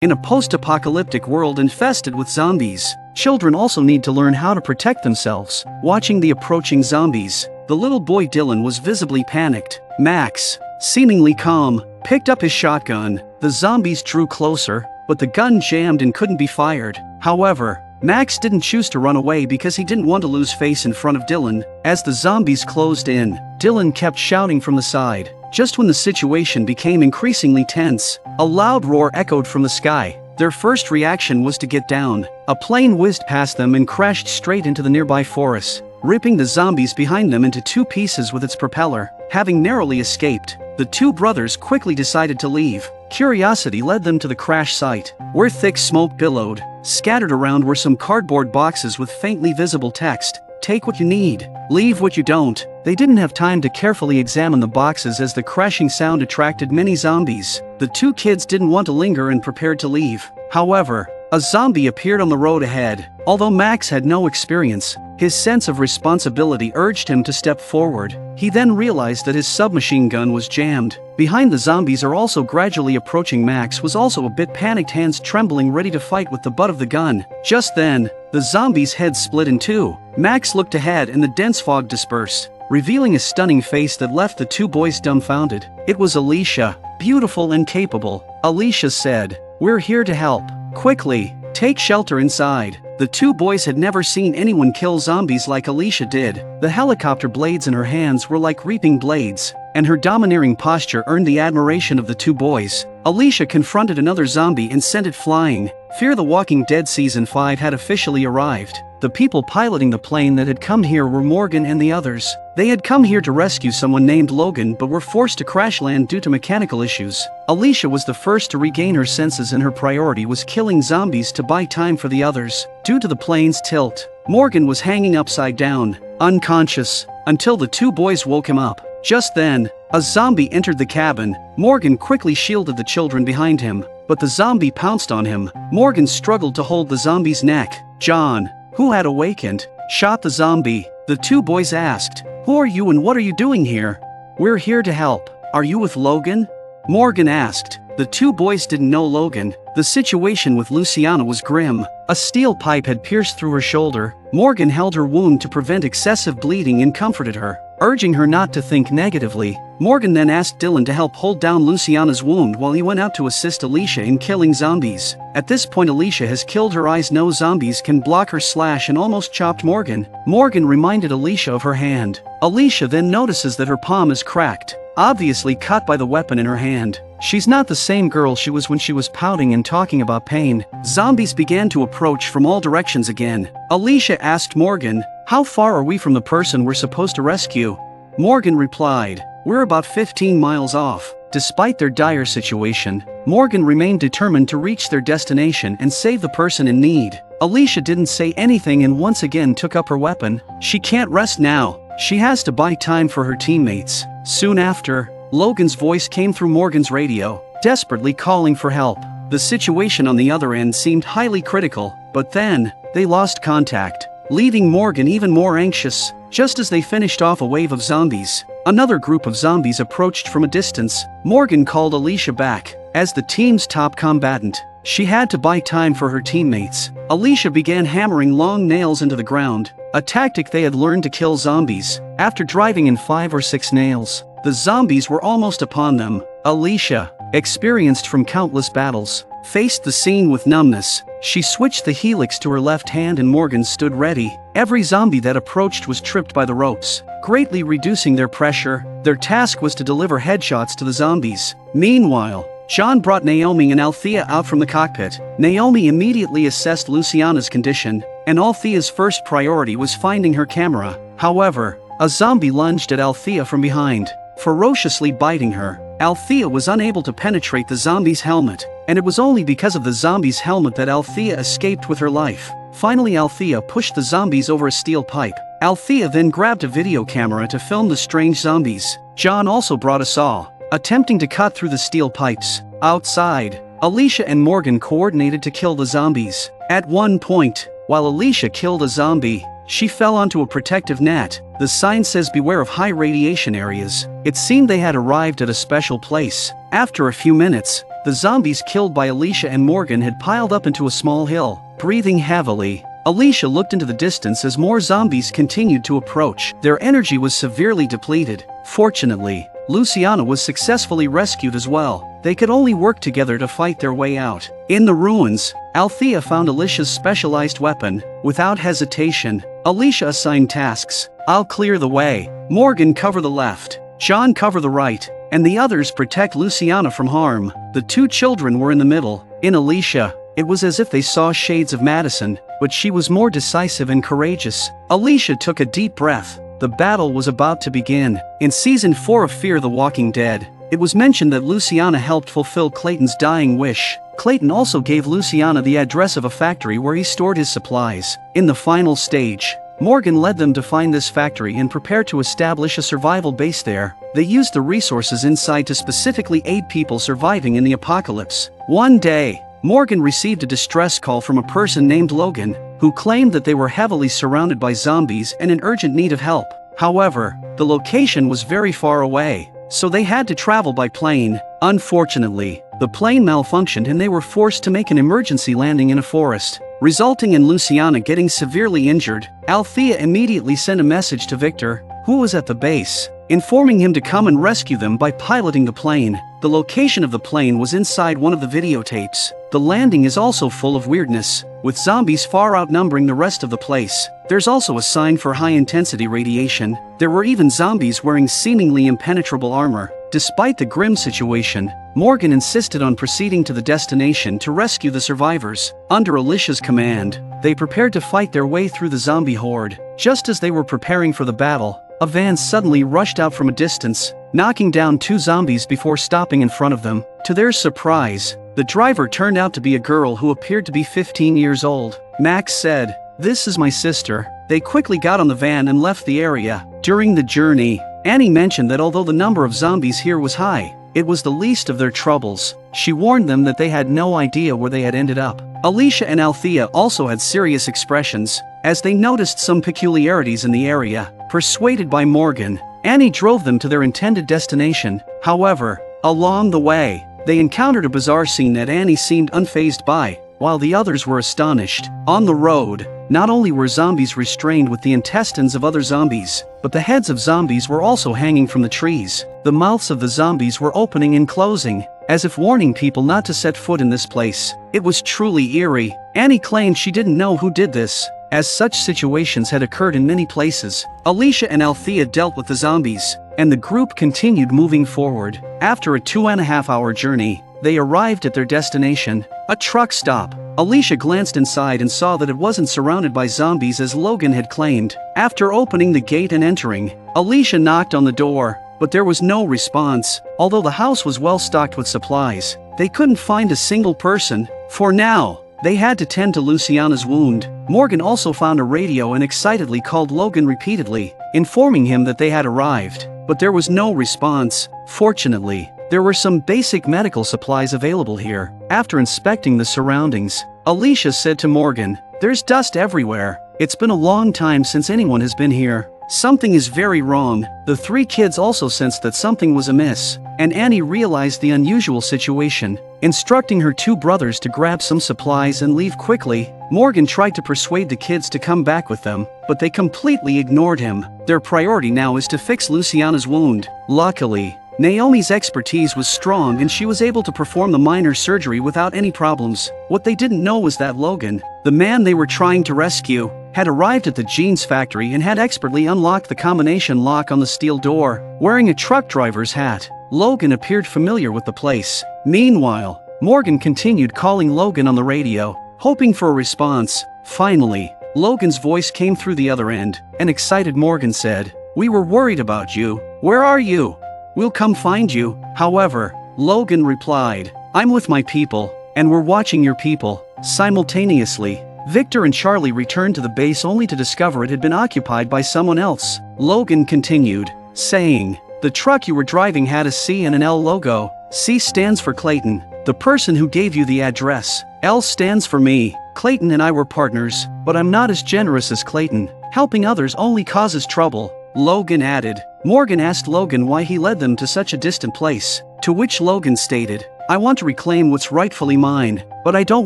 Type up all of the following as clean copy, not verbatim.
In a post-apocalyptic world infested with zombies, children also need to learn how to protect themselves. Watching the approaching zombies, the little boy Dylan was visibly panicked. Max, seemingly calm, picked up his shotgun. The zombies drew closer, but the gun jammed and couldn't be fired. However, Max didn't choose to run away because he didn't want to lose face in front of Dylan. As the zombies closed in, Dylan kept shouting from the side. Just when the situation became increasingly tense, a loud roar echoed from the sky. Their first reaction was to get down. A plane whizzed past them and crashed straight into the nearby forest, ripping the zombies behind them into two pieces with its propeller. Having narrowly escaped, the two brothers quickly decided to leave. Curiosity led them to the crash site, where thick smoke billowed. Scattered around were some cardboard boxes with faintly visible text. "Take what you need, leave what you don't." They didn't have time to carefully examine the boxes as the crashing sound attracted many zombies. The two kids didn't want to linger and prepared to leave. However, a zombie appeared on the road ahead. Although Max had no experience, his sense of responsibility urged him to step forward. He then realized that his submachine gun was jammed. Behind the zombies are also gradually approaching. Max was also a bit panicked, hands trembling, ready to fight with the butt of the gun. Just then, the zombies' heads split in two. Max looked ahead and the dense fog dispersed, revealing a stunning face that left the two boys dumbfounded. It was Alicia, beautiful and capable. Alicia said, "We're here to help. Quickly, take shelter inside." The two boys had never seen anyone kill zombies like Alicia did. The helicopter blades in her hands were like reaping blades, and her domineering posture earned the admiration of the two boys. Alicia confronted another zombie and sent it flying. Fear the Walking Dead Season 5 had officially arrived. The people piloting the plane that had come here were Morgan and the others. They had come here to rescue someone named Logan but were forced to crash land due to mechanical issues. Alicia was the first to regain her senses and her priority was killing zombies to buy time for the others. Due to the plane's tilt, Morgan was hanging upside down, unconscious, until the two boys woke him up. Just then, a zombie entered the cabin. Morgan quickly shielded the children behind him, but the zombie pounced on him. Morgan struggled to hold the zombie's neck. John, who had awakened, shot the zombie. The two boys asked, "Who are you and what are you doing here?" "We're here to help. Are you with Logan?" Morgan asked. The two boys didn't know Logan. The situation with Luciana was grim. A steel pipe had pierced through her shoulder. Morgan held her wound to prevent excessive bleeding and comforted her, urging her not to think negatively. Morgan then asked Dylan to help hold down Luciana's wound while he went out to assist Alicia in killing zombies. At this point, Alicia has killed her eyes. No zombies can block her slash and almost chopped Morgan. Morgan reminded Alicia of her hand. Alicia then notices that her palm is cracked, obviously cut by the weapon in her hand. She's not the same girl she was when she was pouting and talking about pain. Zombies began to approach from all directions again. Alicia asked Morgan, "How far are we from the person we're supposed to rescue?" Morgan replied, "We're about 15 miles off." Despite their dire situation, Morgan remained determined to reach their destination and save the person in need. Alicia didn't say anything and once again took up her weapon. She can't rest now. She has to buy time for her teammates. Soon after, Logan's voice came through Morgan's radio, desperately calling for help. The situation on the other end seemed highly critical, but then, they lost contact, leaving Morgan even more anxious. Just as they finished off a wave of zombies, another group of zombies approached from a distance. Morgan called Alicia back. As the team's top combatant, she had to buy time for her teammates. Alicia began hammering long nails into the ground, a tactic they had learned to kill zombies. After driving in 5 or 6 nails, the zombies were almost upon them. Alicia, experienced from countless battles, faced the scene with numbness. She switched the helix to her left hand and Morgan stood ready. Every zombie that approached was tripped by the ropes, greatly reducing their pressure. Their task was to deliver headshots to the zombies. Meanwhile, John brought Naomi and Althea out from the cockpit. Naomi immediately assessed Luciana's condition, and Althea's first priority was finding her camera. However, a zombie lunged at Althea from behind, ferociously biting her. Althea was unable to penetrate the zombie's helmet, and it was only because of the zombie's helmet that Althea escaped with her life. Finally, Althea pushed the zombies over a steel pipe. Althea then grabbed a video camera to film the strange zombies. John also brought a saw, attempting to cut through the steel pipes. Outside, Alicia and Morgan coordinated to kill the zombies. At one point, while Alicia killed a zombie, she fell onto a protective net. The sign says beware of high radiation areas. It seemed they had arrived at a special place. After a few minutes, The zombies killed by Alicia and Morgan had piled up into a small hill. Breathing heavily, Alicia looked into the distance as more zombies continued to approach. Their energy was severely depleted. Fortunately, Luciana was successfully rescued as well. They could only work together to fight their way out. In the ruins, Althea found Alicia's specialized weapon. Without hesitation, Alicia assigned tasks. I'll clear the way. Morgan, cover the left. John, cover the right. And the others protect Luciana from harm. The two children were in the middle. In Alicia, it was as if they saw shades of Madison, but she was more decisive and courageous. Alicia took a deep breath. The battle was about to begin. In Season 4 of Fear the Walking Dead, it was mentioned that Luciana helped fulfill Clayton's dying wish. Clayton also gave Luciana the address of a factory where he stored his supplies. In the final stage, Morgan led them to find this factory and prepare to establish a survival base there. They used the resources inside to specifically aid people surviving in the apocalypse. One day, Morgan received a distress call from a person named Logan, who claimed that they were heavily surrounded by zombies and in urgent need of help. However, the location was very far away, so they had to travel by plane. Unfortunately, the plane malfunctioned and they were forced to make an emergency landing in a forest, resulting in Luciana getting severely injured. Althea immediately sent a message to Victor, who was at the base, informing him to come and rescue them by piloting the plane. The location of the plane was inside one of the videotapes. The landing is also full of weirdness, with zombies far outnumbering the rest of the place. There's also a sign for high-intensity radiation. There were even zombies wearing seemingly impenetrable armor. Despite the grim situation, Morgan insisted on proceeding to the destination to rescue the survivors. Under Alicia's command, they prepared to fight their way through the zombie horde. Just as they were preparing for the battle, a van suddenly rushed out from a distance, knocking down two zombies before stopping in front of them. To their surprise, the driver turned out to be a girl who appeared to be 15 years old. Max said, "This is my sister." They quickly got on the van and left the area. During the journey, Annie mentioned that although the number of zombies here was high, it was the least of their troubles. She warned them that they had no idea where they had ended up. Alicia and Althea also had serious expressions, as they noticed some peculiarities in the area. Persuaded by Morgan, Annie drove them to their intended destination. However, along the way, they encountered a bizarre scene that Annie seemed unfazed by, while the others were astonished. On the road, not only were zombies restrained with the intestines of other zombies, but the heads of zombies were also hanging from the trees. The mouths of the zombies were opening and closing, as if warning people not to set foot in this place. It was truly eerie. Annie claimed she didn't know who did this, as such situations had occurred in many places. Alicia and Althea dealt with the zombies, and the group continued moving forward. After a 2.5-hour journey, they arrived at their destination, a truck stop. Alicia glanced inside and saw that it wasn't surrounded by zombies as Logan had claimed. After opening the gate and entering, Alicia knocked on the door, but there was no response. Although the house was well stocked with supplies, they couldn't find a single person. For now, they had to tend to Luciana's wound. Morgan also found a radio and excitedly called Logan repeatedly, informing him that they had arrived, but there was no response. Fortunately, there were some basic medical supplies available here. After inspecting the surroundings, Alicia said to Morgan, "There's dust everywhere. It's been a long time since anyone has been here. Something is very wrong." The three kids also sensed that something was amiss, and Annie realized the unusual situation. Instructing her two brothers to grab some supplies and leave quickly, Morgan tried to persuade the kids to come back with them, but they completely ignored him. Their priority now is to fix Luciana's wound. Luckily, Naomi's expertise was strong and she was able to perform the minor surgery without any problems. What they didn't know was that Logan, the man they were trying to rescue, had arrived at the jeans factory and had expertly unlocked the combination lock on the steel door. Wearing a truck driver's hat, Logan appeared familiar with the place. Meanwhile, Morgan continued calling Logan on the radio, hoping for a response. Finally, Logan's voice came through the other end. An excited Morgan said, "We were worried about you. Where are you? We'll come find you." However, Logan replied, "I'm with my people, and we're watching your people." Simultaneously, Victor and Charlie returned to the base only to discover it had been occupied by someone else. Logan continued, saying, "The truck you were driving had a C and an L logo. C stands for Clayton, the person who gave you the address. L stands for me. Clayton and I were partners, but I'm not as generous as Clayton. Helping others only causes trouble." Logan added. Morgan asked Logan why he led them to such a distant place, to which Logan stated, I want to reclaim what's rightfully mine, but I don't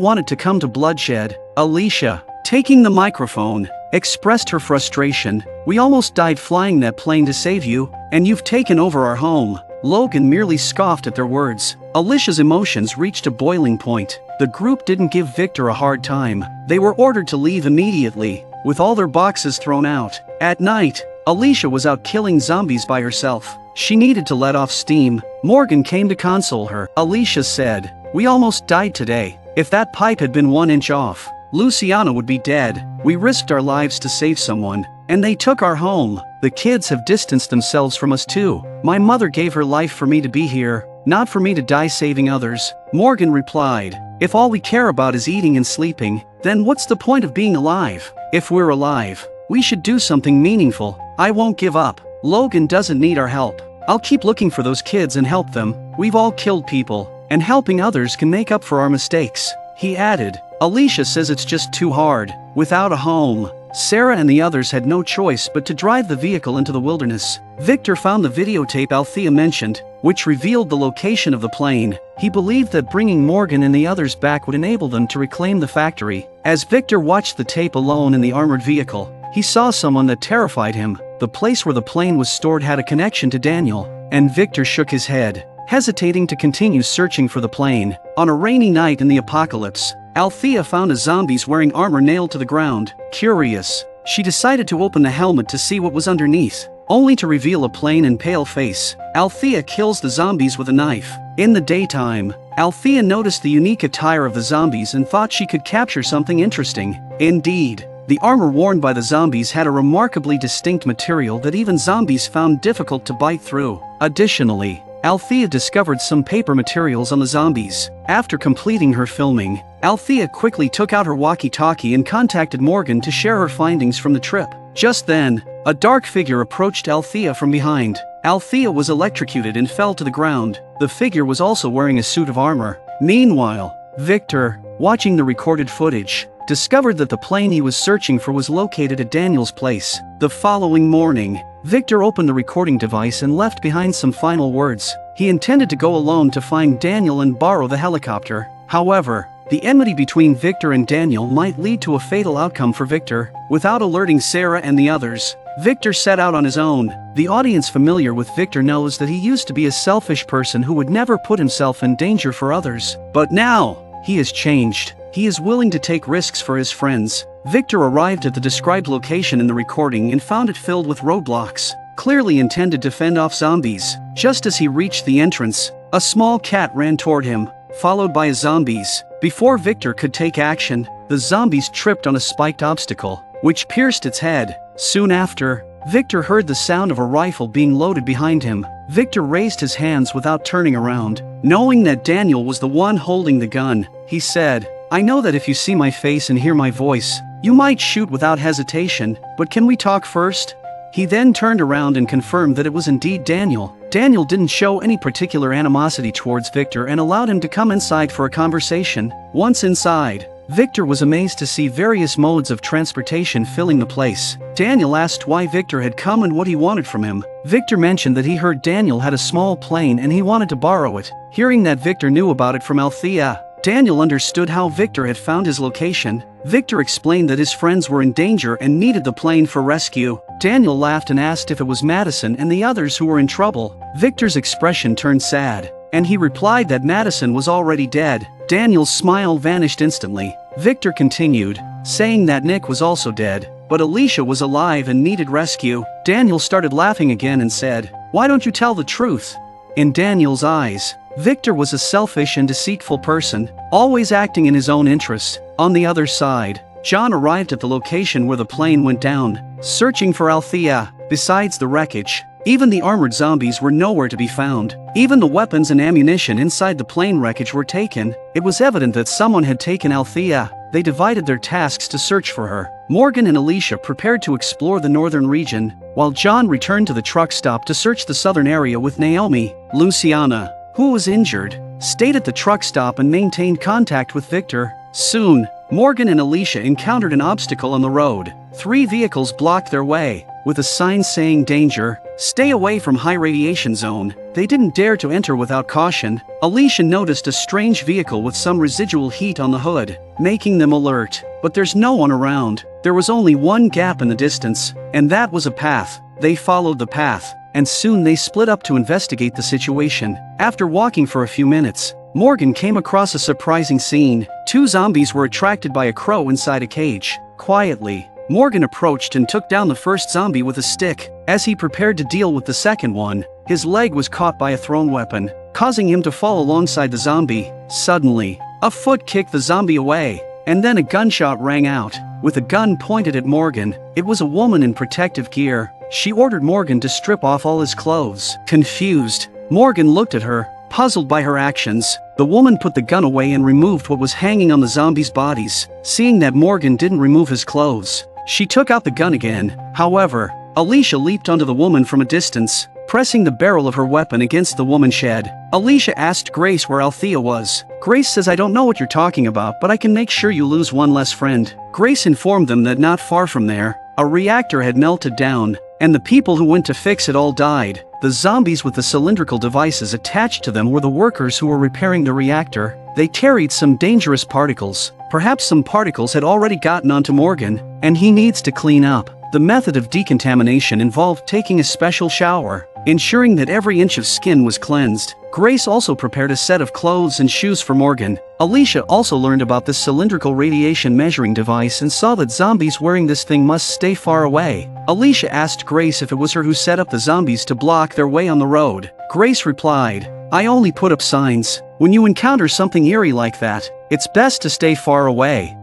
want it to come to bloodshed. Alicia, taking the microphone, expressed her frustration. We almost died flying that plane to save you, and you've taken over our home. Logan merely scoffed at their words. Alicia's emotions reached a boiling point. The group didn't give Victor a hard time. They were ordered to leave immediately, with all their boxes thrown out. At night, Alicia was out killing zombies by herself. She needed to let off steam. Morgan came to console her. Alicia said, "We almost died today. If that pipe had been 1 inch off, Luciana would be dead. We risked our lives to save someone, and they took our home. The kids have distanced themselves from us too. My mother gave her life for me to be here, not for me to die saving others." Morgan replied, "If all we care about is eating and sleeping, then what's the point of being alive? If we're alive, we should do something meaningful. I won't give up. Logan doesn't need our help. I'll keep looking for those kids and help them. We've all killed people, and helping others can make up for our mistakes." He added, "Alicia says it's just too hard, without a home." Sarah and the others had no choice but to drive the vehicle into the wilderness. Victor found the videotape Althea mentioned, which revealed the location of the plane. He believed that bringing Morgan and the others back would enable them to reclaim the factory. As Victor watched the tape alone in the armored vehicle, he saw someone that terrified him. The place where the plane was stored had a connection to Daniel, and Victor shook his head, hesitating to continue searching for the plane. On a rainy night in the apocalypse, Althea found a zombies wearing armor nailed to the ground. Curious, she decided to open the helmet to see what was underneath, only to reveal a plain and pale face. Althea kills the zombies with a knife. In the daytime, Althea noticed the unique attire of the zombies and thought she could capture something interesting. Indeed, the armor worn by the zombies had a remarkably distinct material that even zombies found difficult to bite through. Additionally, Althea discovered some paper materials on the zombies. After completing her filming, Althea quickly took out her walkie-talkie and contacted Morgan to share her findings from the trip. Just then, a dark figure approached Althea from behind. Althea was electrocuted and fell to the ground. The figure was also wearing a suit of armor. Meanwhile, Victor, watching the recorded footage, discovered that the plane he was searching for was located at Daniel's place. The following morning, Victor opened the recording device and left behind some final words. He intended to go alone to find Daniel and borrow the helicopter. However, the enmity between Victor and Daniel might lead to a fatal outcome for Victor. Without alerting Sarah and the others, Victor set out on his own. The audience familiar with Victor knows that he used to be a selfish person who would never put himself in danger for others. But now, he has changed. He is willing to take risks for his friends. Victor arrived at the described location in the recording and found it filled with roadblocks, clearly intended to fend off zombies. Just as he reached the entrance, a small cat ran toward him, followed by zombies. Before Victor could take action, the zombies tripped on a spiked obstacle, which pierced its head. Soon after, Victor heard the sound of a rifle being loaded behind him. Victor raised his hands without turning around. Knowing that Daniel was the one holding the gun, he said, "I know that if you see my face and hear my voice, you might shoot without hesitation, but can we talk first?" He then turned around and confirmed that it was indeed Daniel. Daniel didn't show any particular animosity towards Victor and allowed him to come inside for a conversation. Once inside, Victor was amazed to see various modes of transportation filling the place. Daniel asked why Victor had come and what he wanted from him. Victor mentioned that he heard Daniel had a small plane and he wanted to borrow it. Hearing that Victor knew about it from Althea, Daniel understood how Victor had found his location. Victor explained that his friends were in danger and needed the plane for rescue. Daniel laughed and asked if it was Madison and the others who were in trouble. Victor's expression turned sad, and he replied that Madison was already dead. Daniel's smile vanished instantly. Victor continued, saying that Nick was also dead, but Alicia was alive and needed rescue. Daniel started laughing again and said, "Why don't you tell the truth?" In Daniel's eyes, Victor was a selfish and deceitful person, always acting in his own interests. On the other side, John arrived at the location where the plane went down, searching for Althea. Besides the wreckage, even the armored zombies were nowhere to be found. Even the weapons and ammunition inside the plane wreckage were taken. It was evident that someone had taken Althea. They divided their tasks to search for her. Morgan and Alicia prepared to explore the northern region, while John returned to the truck stop to search the southern area with Naomi. Luciana, who was injured, stayed at the truck stop and maintained contact with Victor. Soon, Morgan and Alicia encountered an obstacle on the road. 3 vehicles blocked their way. with a sign saying danger, stay away from high radiation zone. They didn't dare to enter without caution. Alicia noticed a strange vehicle with some residual heat on the hood, making them alert. But there's no one around. There was only one gap in the distance, and that was a path. They followed the path, and soon they split up to investigate the situation. After walking for a few minutes, Morgan came across a surprising scene. Two zombies were attracted by a crow inside a cage. Quietly, Morgan approached and took down the first zombie with a stick. As he prepared to deal with the second one, his leg was caught by a thrown weapon, causing him to fall alongside the zombie. Suddenly, a foot kicked the zombie away, and then a gunshot rang out, with a gun pointed at Morgan. It was a woman in protective gear. She ordered Morgan to strip off all his clothes. Confused, Morgan looked at her, puzzled by her actions. The woman put the gun away and removed what was hanging on the zombies' bodies. Seeing that Morgan didn't remove his clothes, she took out the gun again. However, Alicia leaped onto the woman from a distance, pressing the barrel of her weapon against the woman's head. Alicia asked Grace where Althea was. Grace says, I don't know what you're talking about, but I can make sure you lose one less friend. Grace informed them that not far from there, a reactor had melted down, and the people who went to fix it all died. The zombies with the cylindrical devices attached to them were the workers who were repairing the reactor. They carried some dangerous particles. Perhaps some particles had already gotten onto Morgan, and he needs to clean up. The method of decontamination involved taking a special shower, ensuring that every inch of skin was cleansed. Grace also prepared a set of clothes and shoes for Morgan. Alicia also learned about this cylindrical radiation measuring device and saw that zombies wearing this thing must stay far away. Alicia asked Grace if it was her who set up the zombies to block their way on the road. Grace replied, I only put up signs. When you encounter something eerie like that, it's best to stay far away.